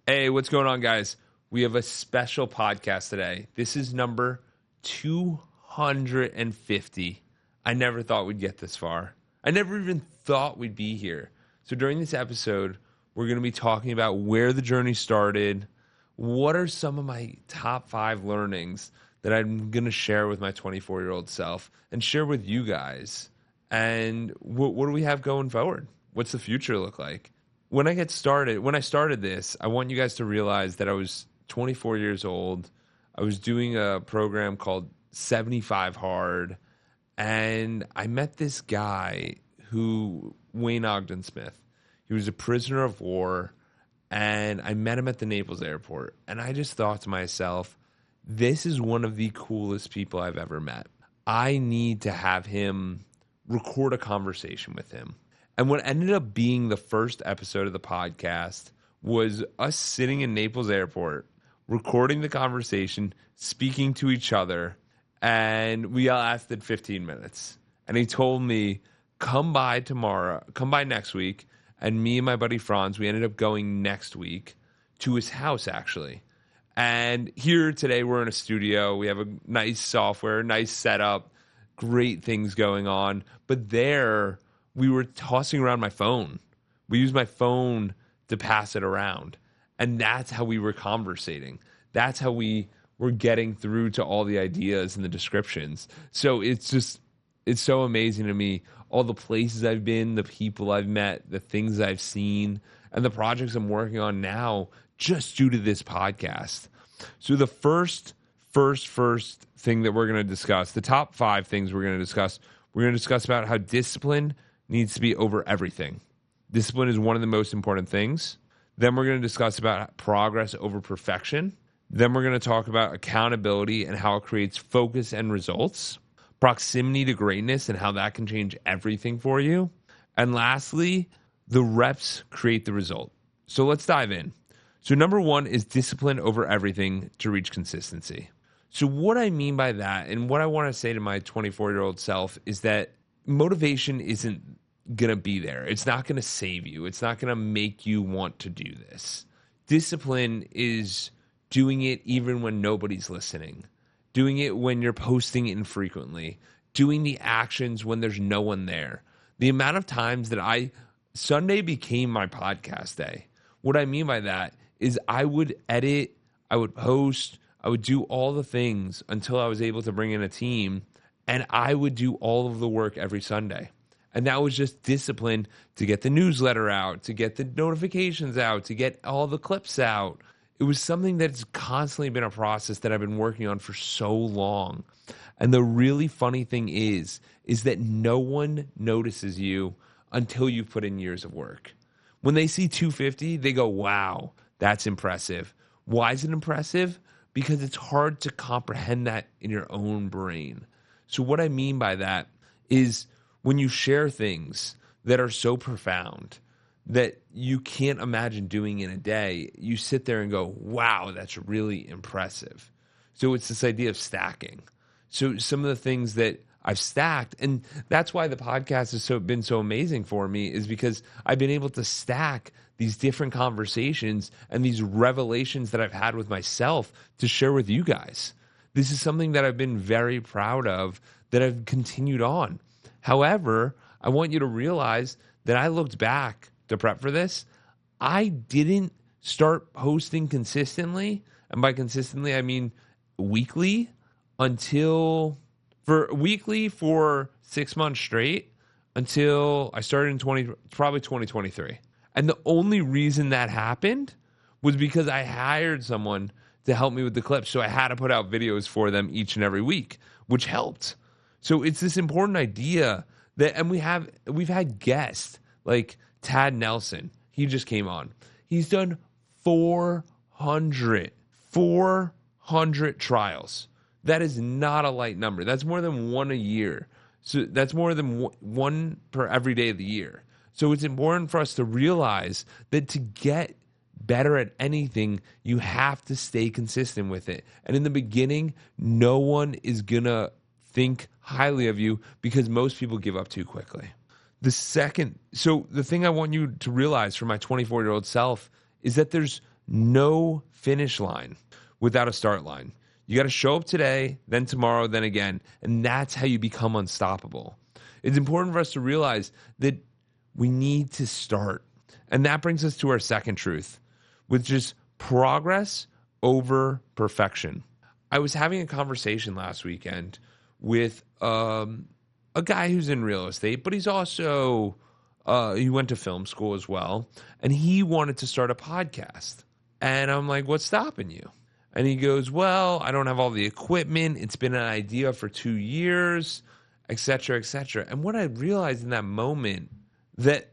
Hey, what's going on, guys? We have a special podcast today. This is number 250. I never thought we'd get this far. I never even thought we'd be here. So during this episode, we're going to be talking about where the journey started, what are some of my top 5 learnings that I'm going to share with my 24-year-old self and share with you guys, and what do we have going forward? What's the future look like? When I started this, I want you guys to realize that I was 24 years old. I was doing a program called 75 Hard, and I met this guy Wayne Ogden Smith. He was a prisoner of war, and I met him at the Naples airport. And I just thought to myself, this is one of the coolest people I've ever met. I need to have him record a conversation with him. And what ended up being the first episode of the podcast was us sitting in Naples airport, recording the conversation, speaking to each other, and we lasted 15 minutes. And he told me, come by next week. And me and my buddy Franz, we ended up going next week to his house, actually. And here today, we're in a studio. We have a nice software, nice setup, great things going on. But there, we were tossing around my phone. We used my phone to pass it around. And that's how we were conversating. That's how we were getting through to all the ideas and the descriptions. So it's so amazing to me, all the places I've been, the people I've met, the things I've seen, and the projects I'm working on now just due to this podcast. So the first thing that we're going to discuss, the top 5 things we're going to discuss about how discipline needs to be over everything. Discipline is one of the most important things. Then we're going to discuss about progress over perfection. Then we're going to talk about accountability and how it creates focus and results. Proximity to greatness and how that can change everything for you. And lastly, the reps create the result. So let's dive in. So number 1 is discipline over everything to reach consistency. So what I mean by that, and what I want to say to my 24-year-old self, is that motivation isn't going to be there. It's not going to save you. It's not going to make you want to do this. Discipline is doing it even when nobody's listening. Doing it when you're posting infrequently. Doing the actions when there's no one there. The amount of times that Sunday became my podcast day. What I mean by that is I would edit, I would post, I would do all the things until I was able to bring in a team, and I would do all of the work every Sunday. And that was just discipline to get the newsletter out, to get the notifications out, to get all the clips out. It was something that's constantly been a process that I've been working on for so long. And the really funny thing is that no one notices you until you've put in years of work. When they see 250, they go, wow, that's impressive. Why is it impressive? Because it's hard to comprehend that in your own brain. So what I mean by that is when you share things that are so profound that you can't imagine doing in a day, you sit there and go, wow, that's really impressive. So it's this idea of stacking. So some of the things that I've stacked, and that's why the podcast has been so amazing for me, is because I've been able to stack these different conversations and these revelations that I've had with myself to share with you guys. This is something that I've been very proud of, that I've continued on. However, I want you to realize that I looked back to prep for this. I didn't start posting consistently, and by consistently, I mean weekly, for 6 months straight until I started in 2023. And the only reason that happened was because I hired someone to help me with the clips. So I had to put out videos for them each and every week, which helped. So it's this important idea that, and we've had guests like Tad Nelson. He just came on. He's done 400 trials. That is not a light number. That's more than one a year. So that's more than one per every day of the year. So it's important for us to realize that to get better at anything, you have to stay consistent with it. And in the beginning, no one is going to think highly of you because most people give up too quickly. So the thing I want you to realize for my 24-year-old self is that there's no finish line without a start line. You got to show up today, then tomorrow, then again. And that's how you become unstoppable. It's important for us to realize that we need to start. And that brings us to our second truth, which is progress over perfection. I was having a conversation last weekend with a guy who's in real estate, but he's also, he went to film school as well. And he wanted to start a podcast. And I'm like, what's stopping you? And he goes, well, I don't have all the equipment. It's been an idea for 2 years, et cetera, et cetera. And what I realized in that moment, that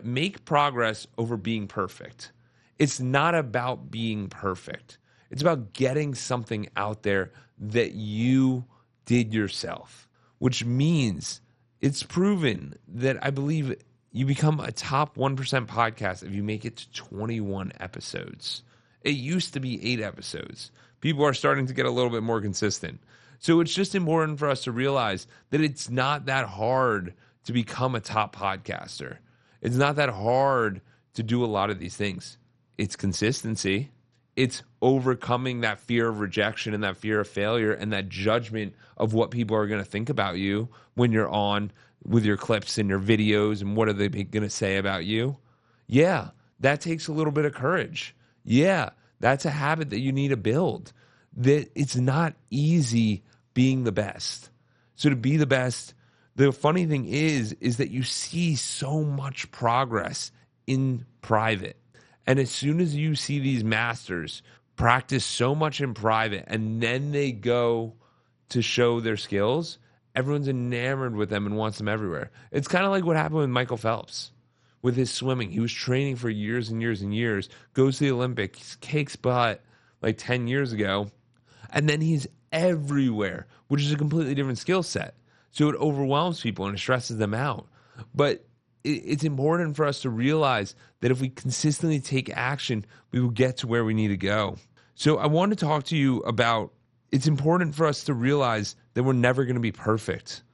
make progress over being perfect. It's not about being perfect. It's about getting something out there that you did yourself, which means it's proven that I believe you become a top 1% podcast if you make it to 21 episodes. It used to be 8 episodes. People are starting to get a little bit more consistent. So it's just important for us to realize that it's not that hard to become a top podcaster. It's not that hard to do a lot of these things. It's consistency. It's overcoming that fear of rejection and that fear of failure and that judgment of what people are going to think about you when you're on with your clips and your videos and what are they going to say about you. Yeah, that takes a little bit of courage. Yeah, that's a habit that you need to build. That it's not easy being the best. So to be the best, the funny thing is that you see so much progress in private. And as soon as you see these masters practice so much in private and then they go to show their skills, everyone's enamored with them and wants them everywhere. It's kind of like what happened with Michael Phelps with his swimming. He was training for years and years and years, goes to the Olympics, kicks butt like 10 years ago, and then he's everywhere, which is a completely different skill set. So it overwhelms people and it stresses them out. But it's important for us to realize that if we consistently take action, we will get to where we need to go. So I want to talk to you about, it's important for us to realize that we're never going to be perfect,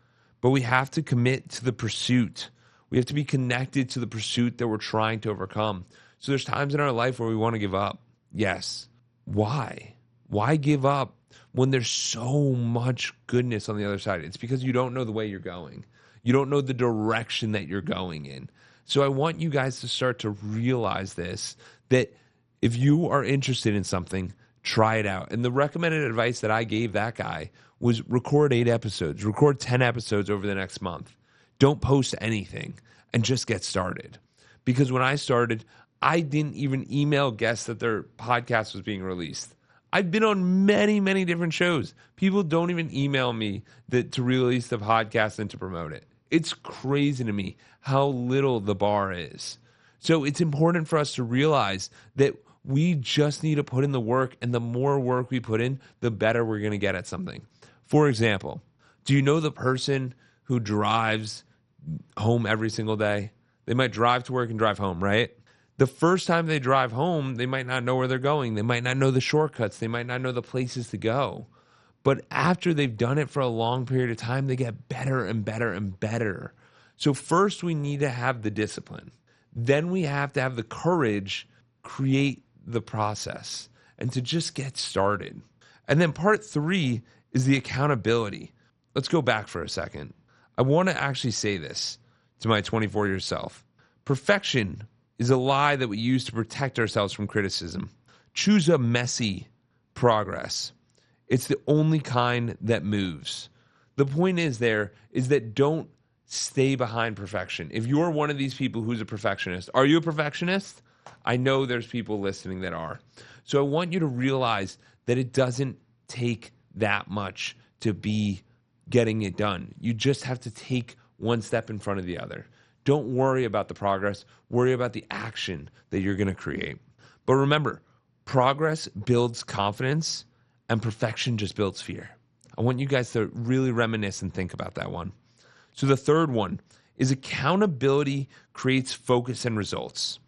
but we have to commit to the pursuit. We have to be connected to the pursuit that we're trying to overcome. So there's times in our life where we want to give up. Yes. Why? Why give up when there's so much goodness on the other side? It's because you don't know the way you're going. You don't know the direction that you're going in. So I want you guys to start to realize this, that if you are interested in something, try it out. And the recommended advice that I gave that guy was record 8 episodes, record 10 episodes over the next month. Don't post anything and just get started. Because when I started, I didn't even email guests that their podcast was being released. I've been on many, many different shows. People don't even email me to release the podcast and to promote it. It's crazy to me how little the bar is. So it's important for us to realize that we just need to put in the work, and the more work we put in, the better we're going to get at something. For example, do you know the person who drives home every single day? They might drive to work and drive home, right? The first time they drive home, they might not know where they're going. They might not know the shortcuts. They might not know the places to go. But after they've done it for a long period of time, they get better and better and better. So first we need to have the discipline. Then we have to have the courage, create the process, and to just get started. And then part 3 is the accountability. Let's go back for a second. I want to actually say this to my 24-year self. Perfection is a lie that we use to protect ourselves from criticism. Choose a messy progress. It's the only kind that moves. The point is that don't stay behind perfection. If you're one of these people who's a perfectionist, are you a perfectionist? I know there's people listening that are. So I want you to realize that it doesn't take that much to be getting it done. You just have to take one step in front of the other. Don't worry about the progress. Worry about the action that you're going to create. But remember, progress builds confidence and perfection just builds fear. I want you guys to really reminisce and think about that one. So the third one is accountability creates focus and results.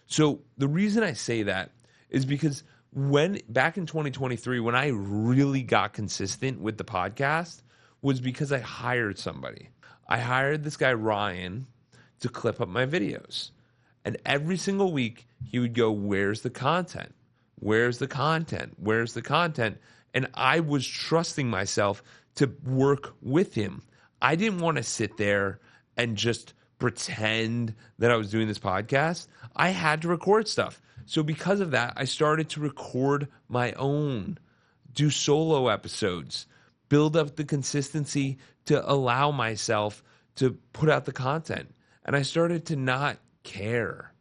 So the reason I say that is because back in 2023, when I really got consistent with the podcast, was because I hired somebody. I hired this guy, Ryan, to clip up my videos. And every single week, he would go, where's the content? Where's the content? Where's the content? And I was trusting myself to work with him. I didn't want to sit there and just pretend that I was doing this podcast. I had to record stuff. So because of that, I started to record my own, do solo episodes, build up the consistency to allow myself to put out the content. And I started to not care.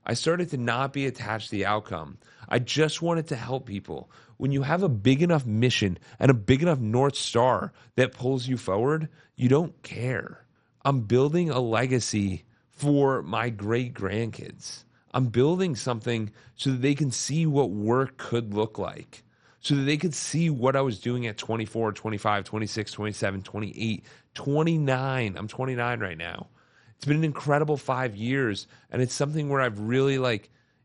I started to not be attached to the outcome. I just wanted to help people. When you have a big enough mission and a big enough North Star that pulls you forward, you don't care. I'm building a legacy for my great grandkids. I'm building something so that they can see what work could look like, so that they could see what I was doing at 24, 25, 26, 27, 28, 29. I'm 29 right now. It's been an incredible 5 years, and it's something where I've really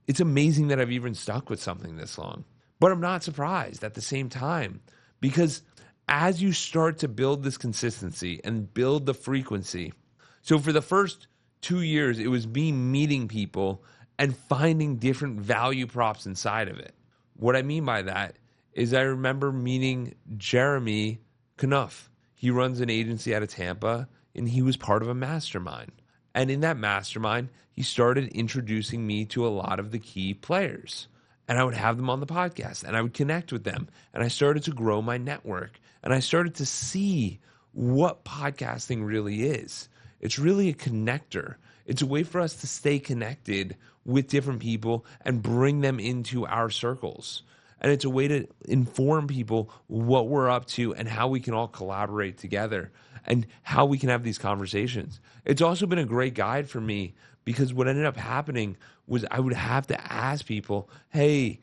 it's amazing that I've even stuck with something this long. But I'm not surprised at the same time, because as you start to build this consistency and build the frequency, so for the first 2 years, it was me meeting people and finding different value props inside of it. What I mean by that is I remember meeting Jeremy Knuff. He runs an agency out of Tampa, and he was part of a mastermind. And in that mastermind, he started introducing me to a lot of the key players. And I would have them on the podcast, and I would connect with them. And I started to grow my network. And I started to see what podcasting really is. It's really a connector. It's a way for us to stay connected with different people and bring them into our circles. And it's a way to inform people what we're up to and how we can all collaborate together and how we can have these conversations. It's also been a great guide for me, because what ended up happening was I would have to ask people, hey,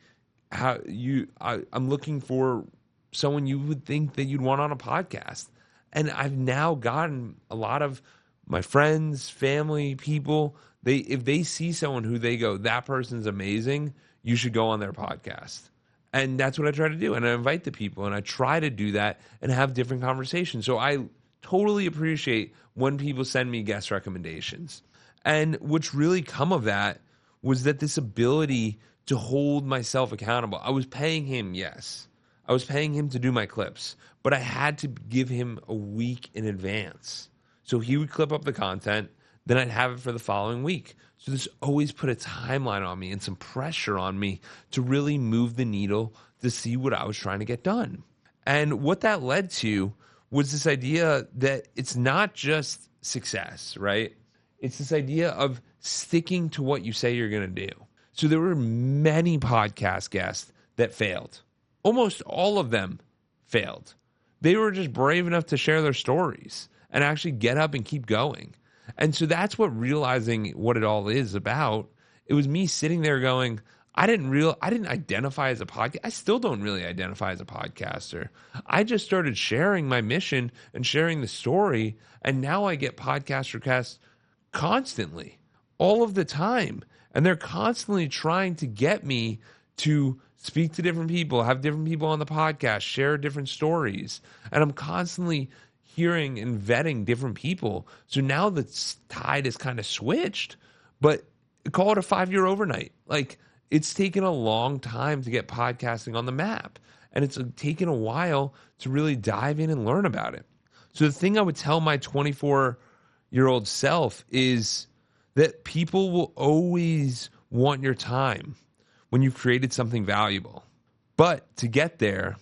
I'm looking for someone you would think that you'd want on a podcast. And I've now gotten a lot of my friends, family, people, if they see someone who they go, that person's amazing, you should go on their podcast. And that's what I try to do. And I invite the people, and I try to do that and have different conversations. So I totally appreciate when people send me guest recommendations. And what's really come of that was that this ability to hold myself accountable. I was paying him, yes. I was paying him to do my clips, but I had to give him a week in advance. So he would clip up the content, then I'd have it for the following week. So this always put a timeline on me and some pressure on me to really move the needle to see what I was trying to get done. And what that led to was this idea that it's not just success, right? It's this idea of sticking to what you say you're going to do. So there were many podcast guests that failed. Almost all of them failed. They were just brave enough to share their stories and actually get up and keep going. And so that's what realizing what it all is about. It was me sitting there going, I didn't identify as a podcast. I still don't really identify as a podcaster. I just started sharing my mission and sharing the story. And now I get podcast requests constantly, all of the time. And they're constantly trying to get me to speak to different people, have different people on the podcast, share different stories. And I'm constantly hearing and vetting different people. So now the tide is kind of switched, but call it a 5-year overnight. It's taken a long time to get podcasting on the map, and it's taken a while to really dive in and learn about it. So the thing I would tell my 24-year-old self is that people will always want your time when you've created something valuable. But to get there,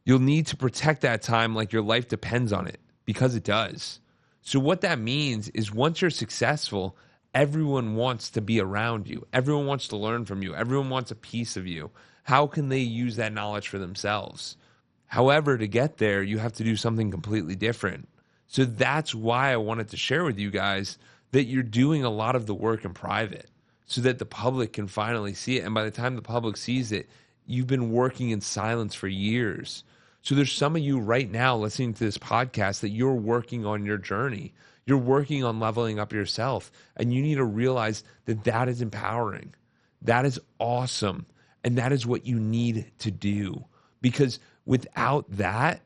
you'll need to protect that time like your life depends on it, because it does. So what that means is once you're successful, everyone wants to be around you. Everyone wants to learn from you. Everyone wants a piece of you. How can they use that knowledge for themselves? However, to get there, you have to do something completely different. So that's why I wanted to share with you guys that you're doing a lot of the work in private so that the public can finally see it. And by the time the public sees it, you've been working in silence for years. So there's some of you right now listening to this podcast that you're working on your journey. You're working on leveling up yourself, and you need to realize that that is empowering. That is awesome, and that is what you need to do, because without that,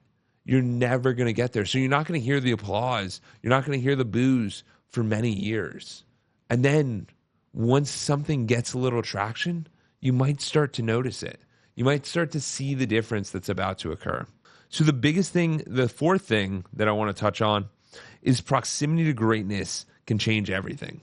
you're never going to get there. So you're not going to hear the applause. You're not going to hear the boos for many years. And then once something gets a little traction, you might start to notice it. You might start to see the difference that's about to occur. So the biggest thing, the fourth thing that I want to touch on is proximity to greatness can change everything.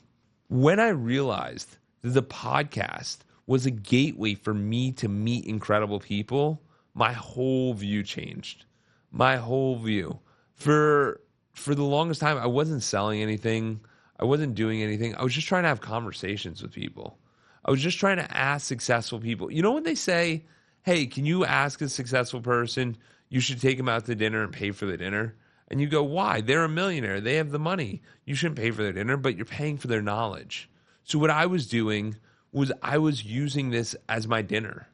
When I realized that the podcast was a gateway for me to meet incredible people, my whole view changed. My whole view. For the longest time, I wasn't selling anything. I wasn't doing anything. I was just trying to have conversations with people. I was just trying to ask successful people. You know when they say, hey, can you ask a successful person, you should take them out to dinner and pay for the dinner? And you go, why? They're a millionaire. They have the money. You shouldn't pay for their dinner, but you're paying for their knowledge. So what I was doing was I was using this as my dinner.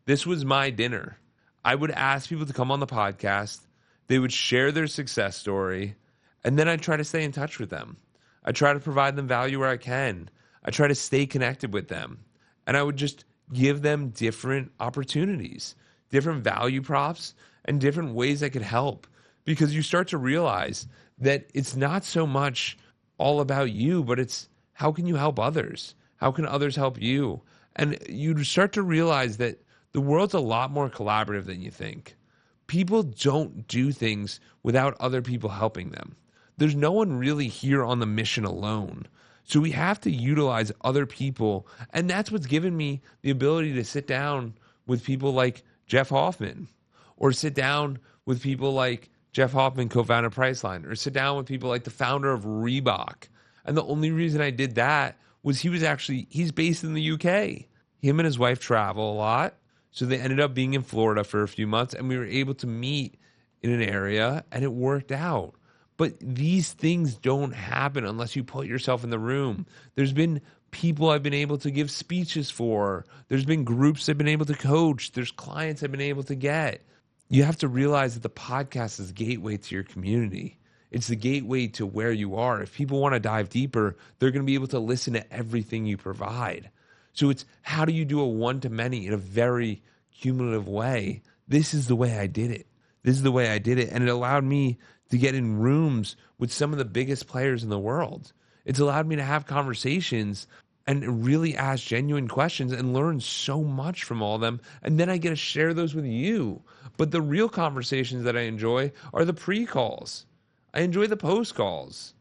This was my dinner. I would ask people to come on the podcast. They would share their success story. And then I'd try to stay in touch with them. I try to provide them value where I can. I try to stay connected with them. And I would just give them different opportunities, different value props, and different ways I could help. Because you start to realize that it's not so much all about you, but it's how can you help others? How can others help you? And you start to realize that the world's a lot more collaborative than you think. People don't do things without other people helping them. There's no one really here on the mission alone. So we have to utilize other people. And that's what's given me the ability to sit down with people like Jeff Hoffman, or sit down with people like Jeff Hoffman, co-founder Priceline, or sit down with people like the founder of Reebok. And the only reason I did that was he's based in the UK. Him and his wife travel a lot. So they ended up being in Florida for a few months, and we were able to meet in an area, and it worked out. But these things don't happen unless you put yourself in the room. There's been people I've been able to give speeches for. There's been groups I've been able to coach. There's clients I've been able to get. You have to realize that the podcast is the gateway to your community. It's the gateway to where you are. If people want to dive deeper, they're going to be able to listen to everything you provide. So it's how do you do a one-to-many in a very cumulative way? This is the way I did it. This is the way I did it. And it allowed me to get in rooms with some of the biggest players in the world. It's allowed me to have conversations and really ask genuine questions and learn so much from all of them. And then I get to share those with you. But the real conversations that I enjoy are the pre-calls. I enjoy the post-calls.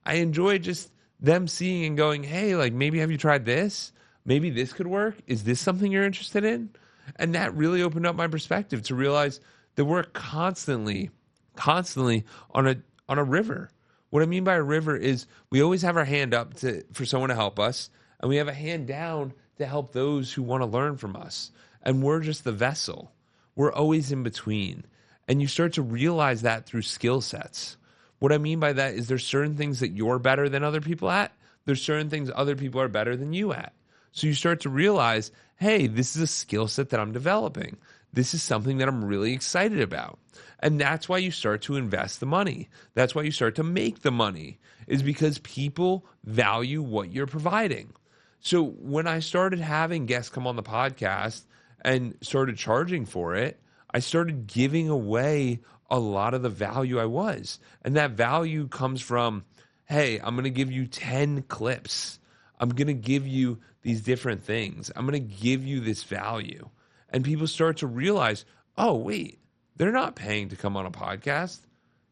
I enjoy just them seeing and going, hey, like maybe have you tried this? Maybe this could work. Is this something you're interested in? And that really opened up my perspective to realize that we're constantly on a river. What I mean by a river is we always have our hand up for someone to help us, and we have a hand down to help those who want to learn from us. And we're just the vessel. We're always in between. And you start to realize that through skill sets. What I mean by that is there's certain things that you're better than other people at. There's certain things other people are better than you at. So you start to realize, hey, this is a skill set that I'm developing. This is something that I'm really excited about. And that's why you start to invest the money. That's why you start to make the money, is because people value what you're providing. So when I started having guests come on the podcast and started charging for it, I started giving away a lot of the value I was. And that value comes from, hey, I'm going to give you 10 clips. I'm going to give you these different things. I'm going to give you this value. And people start to realize, oh, wait, they're not paying to come on a podcast.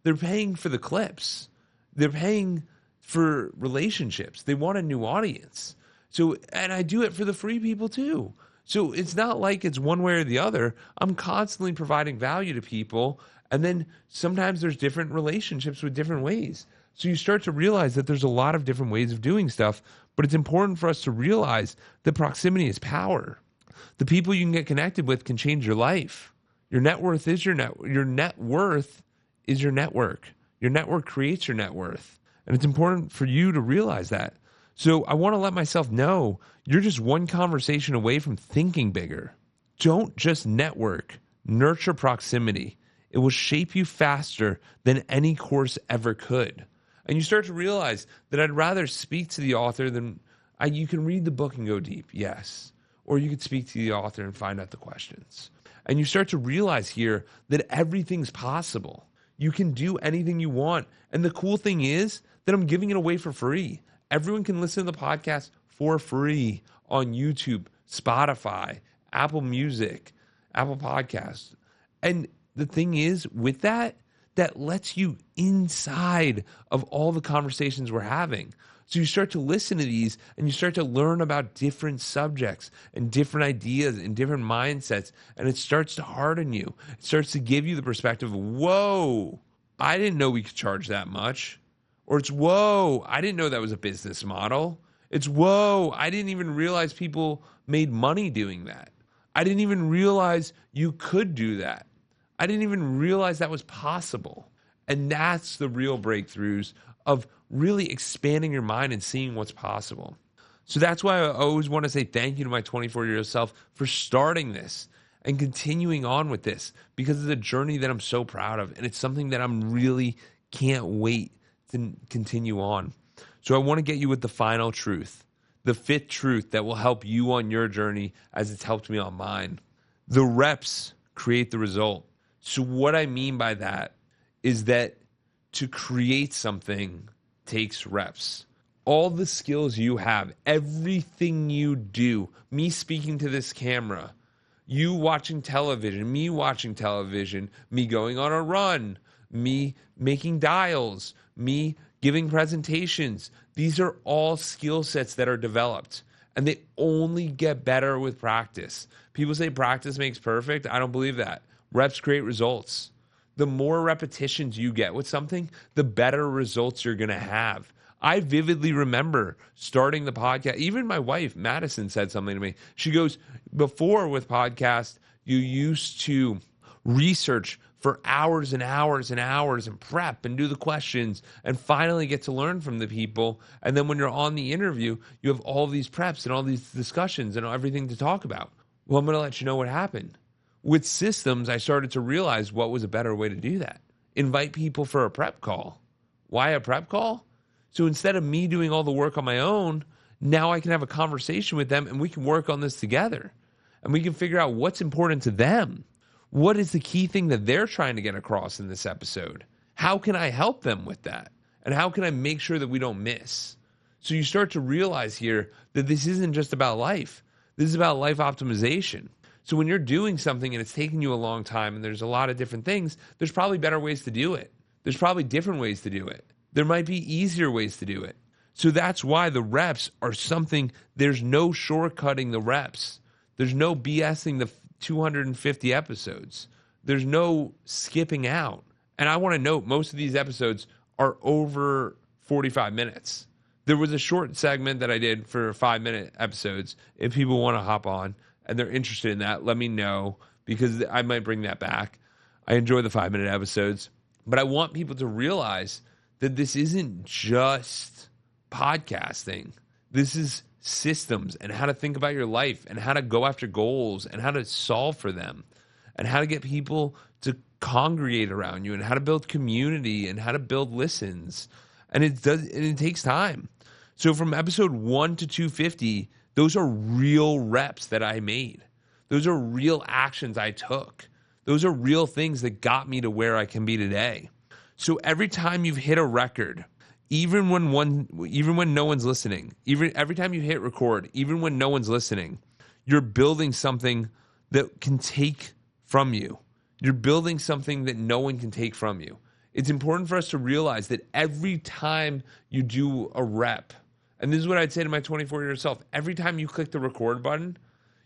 They're paying for the clips. They're paying for relationships. They want a new audience. So, and I do it for the free people too. So it's not like it's one way or the other. I'm constantly providing value to people. And then sometimes there's different relationships with different ways. So you start to realize that there's a lot of different ways of doing stuff, but it's important for us to realize that proximity is power. The people you can get connected with can change your life. Your net worth is your net worth is your network. Your network creates your net worth. And it's important for you to realize that. So I want to let myself know you're just one conversation away from thinking bigger. Don't just network, nurture proximity. It will shape you faster than any course ever could. And you start to realize that I'd rather speak to the author than you can read the book and go deep, yes. Or you could speak to the author and find out the questions. And you start to realize here that everything's possible. You can do anything you want. And the cool thing is that I'm giving it away for free. Everyone can listen to the podcast for free on YouTube, Spotify, Apple Music, Apple Podcasts. And the thing is, with that lets you inside of all the conversations we're having. So you start to listen to these and you start to learn about different subjects and different ideas and different mindsets. And it starts to harden you. It starts to give you the perspective of, whoa, I didn't know we could charge that much. Or it's, whoa, I didn't know that was a business model. It's, whoa, I didn't even realize people made money doing that. I didn't even realize you could do that. I didn't even realize that was possible. And that's the real breakthroughs of really expanding your mind and seeing what's possible. So that's why I always want to say thank you to my 24-year-old self for starting this and continuing on with this, because it's a journey that I'm so proud of. And it's something that I'm really can't wait to continue on. So I want to get you with the final truth, the fifth truth that will help you on your journey as it's helped me on mine. The reps create the result. So what I mean by that is that to create something takes reps. All the skills you have, everything you do, me speaking to this camera, you watching television, me watching television, me going on a run, me making dials, me giving presentations. These are all skill sets that are developed, and they only get better with practice. People say practice makes perfect. I don't believe that. Reps create results. The more repetitions you get with something, the better results you're going to have. I vividly remember starting the podcast. Even my wife, Madison, said something to me. She goes, before with podcast, you used to research for hours and hours and hours and prep and do the questions and finally get to learn from the people. And then when you're on the interview, you have all these preps and all these discussions and everything to talk about. Well, I'm going to let you know what happened. With systems, I started to realize what was a better way to do that. Invite people for a prep call. Why a prep call? So instead of me doing all the work on my own, now I can have a conversation with them and we can work on this together. And we can figure out what's important to them. What is the key thing that they're trying to get across in this episode? How can I help them with that? And how can I make sure that we don't miss? So you start to realize here that this isn't just about life. This is about life optimization. So when you're doing something and it's taking you a long time and there's a lot of different things, there's probably better ways to do it. There's probably different ways to do it. There might be easier ways to do it. So that's why the reps are something, there's no shortcutting the reps. There's no BSing the 250 episodes. There's no skipping out. And I want to note, most of these episodes are over 45 minutes. There was a short segment that I did for 5-minute episodes. If people want to hop on and they're interested in that, let me know, because I might bring that back. I enjoy the 5-minute episodes, but I want people to realize that this isn't just podcasting. This is systems and how to think about your life and how to go after goals and how to solve for them and how to get people to congregate around you and how to build community and how to build listens. And it takes time. So from episode 1 to 250, those are real reps that I made. Those are real actions I took. Those are real things that got me to where I can be today. So every time you've hit a record, even when no one's listening, every time you hit record, even when no one's listening, you're building something that can take from you. You're building something that no one can take from you. It's important for us to realize that every time you do a rep, and this is what I'd say to my 24-year-old self, every time you click the record button,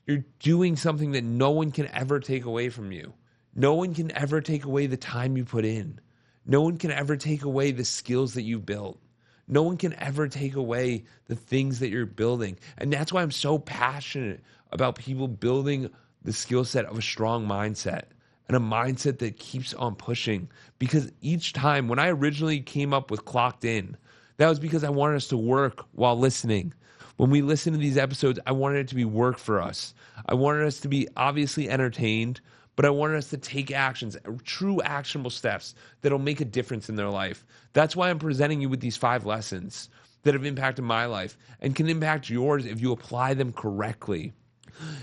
you're doing something that no one can ever take away from you. No one can ever take away the time you put in. No one can ever take away the skills that you've built. No one can ever take away the things that you're building. And that's why I'm so passionate about people building the skill set of a strong mindset and a mindset that keeps on pushing. Because each time, when I originally came up with Clockedin, that was because I wanted us to work while listening. When we listen to these episodes, I wanted it to be work for us. I wanted us to be obviously entertained, but I wanted us to take actions, true actionable steps that'll make a difference in their life. That's why I'm presenting you with these 5 lessons that have impacted my life and can impact yours if you apply them correctly.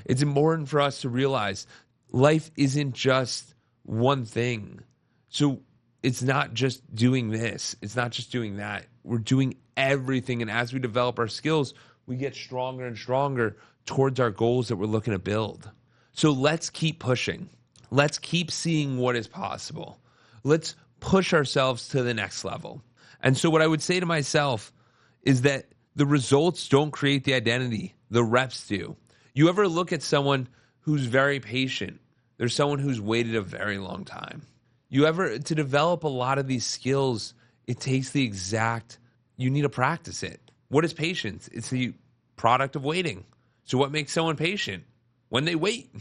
It's important for us to realize life isn't just one thing. So it's not just doing this. It's not just doing that. we're doing everything. And as we develop our skills, we get stronger and stronger towards our goals that we're looking to build. So let's keep pushing. Let's keep seeing what is possible. Let's push ourselves to the next level. And so what I would say to myself is that the results don't create the identity. The reps do. You ever look at someone who's very patient? There's someone who's waited a very long time. To develop a lot of these skills, it takes you need to practice it. What is patience? It's the product of waiting. So what makes someone patient? When they wait.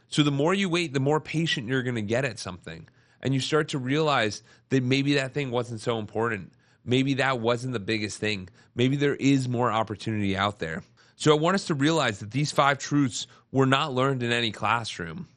So the more you wait, the more patient you're going to get at something. And you start to realize that maybe that thing wasn't so important. Maybe that wasn't the biggest thing. Maybe there is more opportunity out there. So I want us to realize that these 5 truths were not learned in any classroom.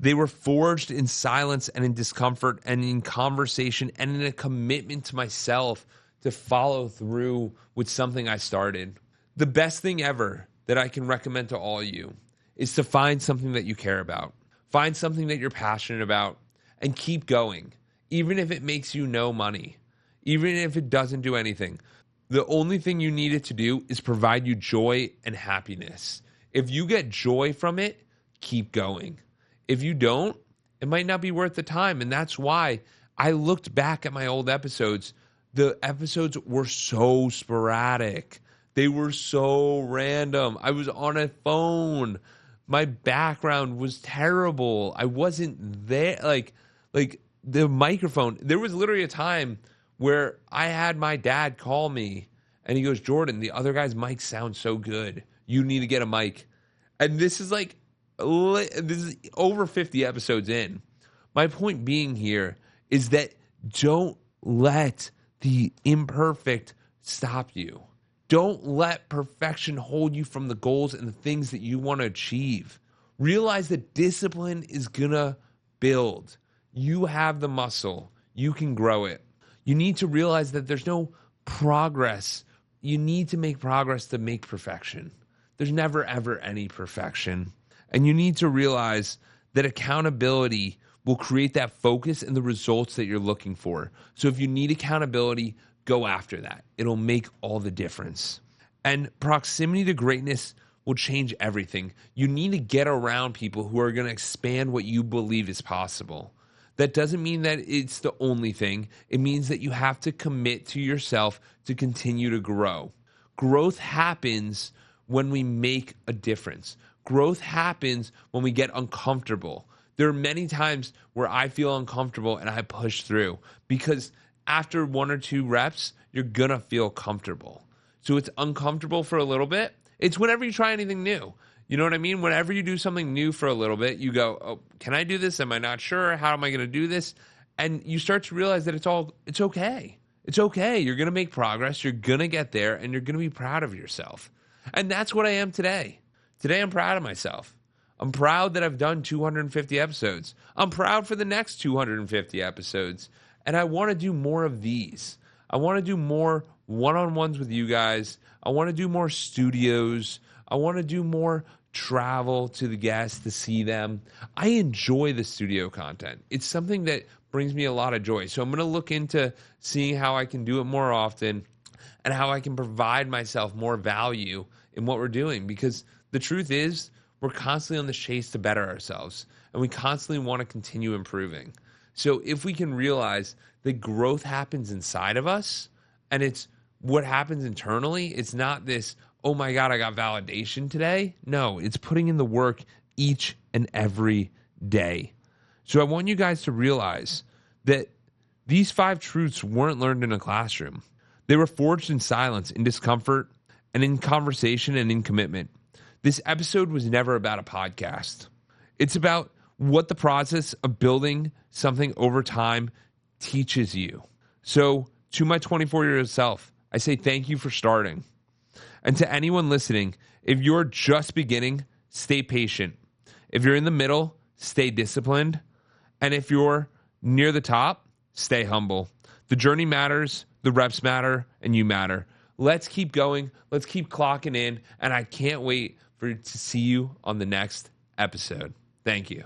They were forged in silence and in discomfort and in conversation and in a commitment to myself to follow through with something I started. The best thing ever that I can recommend to all of you is to find something that you care about. Find something that you're passionate about and keep going, even if it makes you no money, even if it doesn't do anything. The only thing you need it to do is provide you joy and happiness. If you get joy from it, keep going. If you don't, it might not be worth the time. And that's why I looked back at my old episodes. The episodes were so sporadic. They were so random. I was on a phone. My background was terrible. I wasn't there. Like the microphone. There was literally a time where I had my dad call me and he goes, "Jordan, the other guy's mic sounds so good. You need to get a mic." And this is over 50 episodes in. My point being here is that don't let the imperfect stop you. Don't let perfection hold you from the goals and the things that you want to achieve. Realize that discipline is going to build. You have the muscle. You can grow it. You need to realize that there's no progress. You need to make progress to make perfection. There's never, ever any perfection. And you need to realize that accountability will create that focus and the results that you're looking for. So if you need accountability, go after that. It'll make all the difference. And proximity to greatness will change everything. You need to get around people who are going to expand what you believe is possible. That doesn't mean that it's the only thing. It means that you have to commit to yourself to continue to grow. Growth happens when we make a difference. Growth happens when we get uncomfortable. There are many times where I feel uncomfortable and I push through because after 1 or 2 reps, you're going to feel comfortable. So it's uncomfortable for a little bit. It's whenever you try anything new. You know what I mean? Whenever you do something new for a little bit, you go, "Oh, can I do this? Am I not sure? How am I going to do this?" And you start to realize that it's okay. It's okay. You're going to make progress. You're going to get there and you're going to be proud of yourself. And that's what I am today. Today, I'm proud of myself. I'm proud that I've done 250 episodes. I'm proud for the next 250 episodes. And I want to do more of these. I want to do more one-on-ones with you guys. I want to do more studios. I want to do more travel to the guests to see them. I enjoy the studio content. It's something that brings me a lot of joy. So I'm going to look into seeing how I can do it more often and how I can provide myself more value in what we're doing. Because the truth is, we're constantly on the chase to better ourselves, and we constantly want to continue improving. So if we can realize that growth happens inside of us, and it's what happens internally, it's not this, "Oh my God, I got validation today." No, it's putting in the work each and every day. So I want you guys to realize that these 5 truths weren't learned in a classroom. They were forged in silence, in discomfort, and in conversation and in commitment. This episode was never about a podcast. It's about what the process of building something over time teaches you. So to my 24-year-old self, I say thank you for starting. And to anyone listening, if you're just beginning, stay patient. If you're in the middle, stay disciplined. And if you're near the top, stay humble. The journey matters, the reps matter, and you matter. Let's keep going. Let's keep clocking in. And I can't wait to see you on the next episode. Thank you.